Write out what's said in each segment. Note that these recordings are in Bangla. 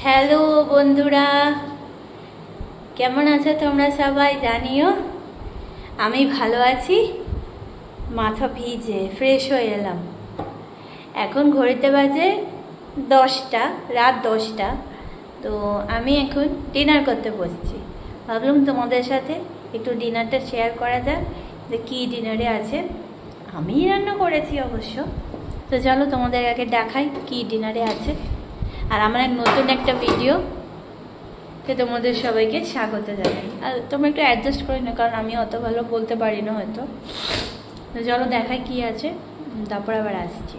হ্যালো বন্ধুরা, কেমন আছো তোমরা সবাই? জানিও। আমি ভালো আছি। মাথা ভিজে ফ্রেশ হয়ে এলাম। এখন ঘড়িতে বাজে 10টা, রাত 10টা। তো আমি এখন ডিনার করতে বসছি। ভাবলাম তোমাদের সাথে একটু ডিনারটা শেয়ার করা যাক, যে কী ডিনারে আছে। আমি রান্না করেছি অবশ্য। তো চলো তোমাদের আগে দেখাই কী ডিনারে আছে। আর আমার নতুন একটা ভিডিওতে তোমাদের সবাইকে স্বাগত জানাই। আর তোমরা একটু অ্যাডজাস্ট করে না, কারণ আমি অত ভালো বলতে পারি না হয়তো। তো চলো দেখাই কি আছে, তারপর আবার আসছি।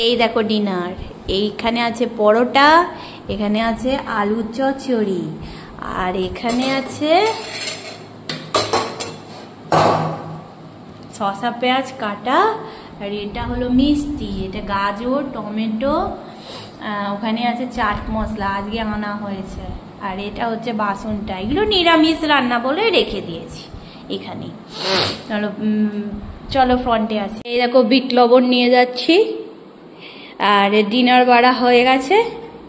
এই দেখো ডিনার। এইখানে আছে পরোটা, এখানে আছে আলু চচ্চড়ি, আর এখানে আছে শসা পেঁয়াজ কাটা, আর এটা হলো মিষ্টি, এটা গাজর টমেটো, ওখানে আছে চাট মশলা আজকে আনা হয়েছে, আর এটা হচ্ছে বাসনটা। এগুলো নিরামিষ রান্না বলে রেখে দিয়েছি এখানে। চলো চলো ফ্রন্টে আছে। এই দেখো বিট লবণ নিয়ে যাচ্ছি, আর ডিনার বাড়া হয়ে গেছে।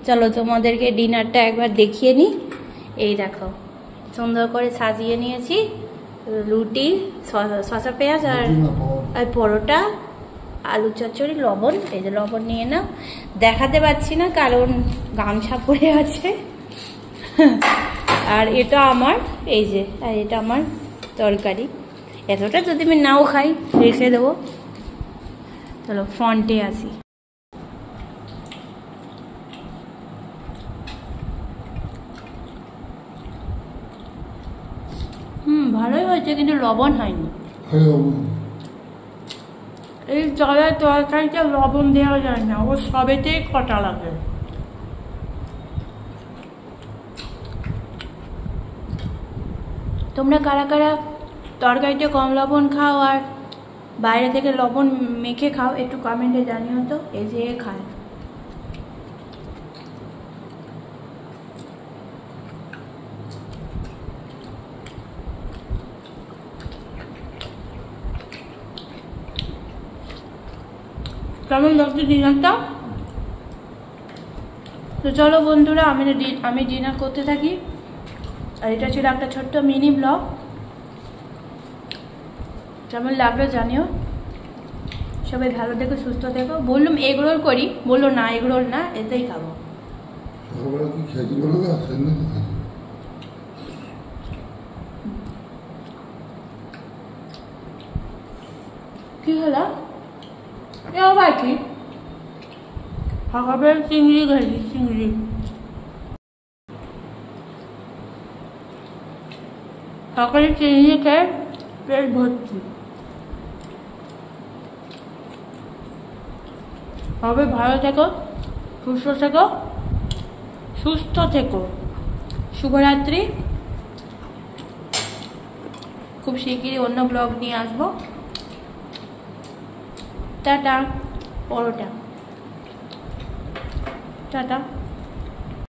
চলো তোমাদেরকে ডিনারটা একবার দেখিয়ে নিই। এই দেখো সুন্দর করে সাজিয়ে নিয়েছি, রুটি, শসা পেঁয়াজ আর পরোটা, আলু চচ্চড়ি, লবণ। এই যে লবণ নিয়ে নাও। দেখাতে পাচ্ছি না কারণ গামছা পরে আছে। আর এটা আমার, এই যে, আর এটা আমার তরকারি। এতটা যদি আমি নাও খাই রেখে দেবো। চলো ফ্রন্টে আসি। ভালোই হয়েছে, কিন্তু লবণ হয়নি। এই জলের তরকারিতে লবণ দেওয়া যায় না, ও সবেতেই কটা লাগে। তোমরা কারা কারা তরকারিতে কম লবণ খাও আর বাইরে থেকে লবণ মেখে খাও, একটু কমেন্টে জানিও তো। এই যে খায়। কেমন লাগছে ডিনারটা? তো চলো বন্ধুরা, আমি ডিনার করতে থাকি। আর এটা ছিল একটা ছোট্ট মিনি ব্লগ। কেমন লাগলো জানিও। সবাই ভালো থেকো, সুস্থ থেকো। বললাম এগ রোল করি, বললো না এগ রোল না, এতেই খাবো। কি হলো? আবার কি সকালে চিংড়ি খাইছি, চিংড়ি। সকালে চিংড়ি খেয়ে পেট ভর্তি। সবাই ভালো থেকো, সুস্থ থেকো। শুভরাত্রি। খুব শিগগিরই অন্য ব্লগ নিয়ে আসবো। টাটা। পরোটা। টাটা।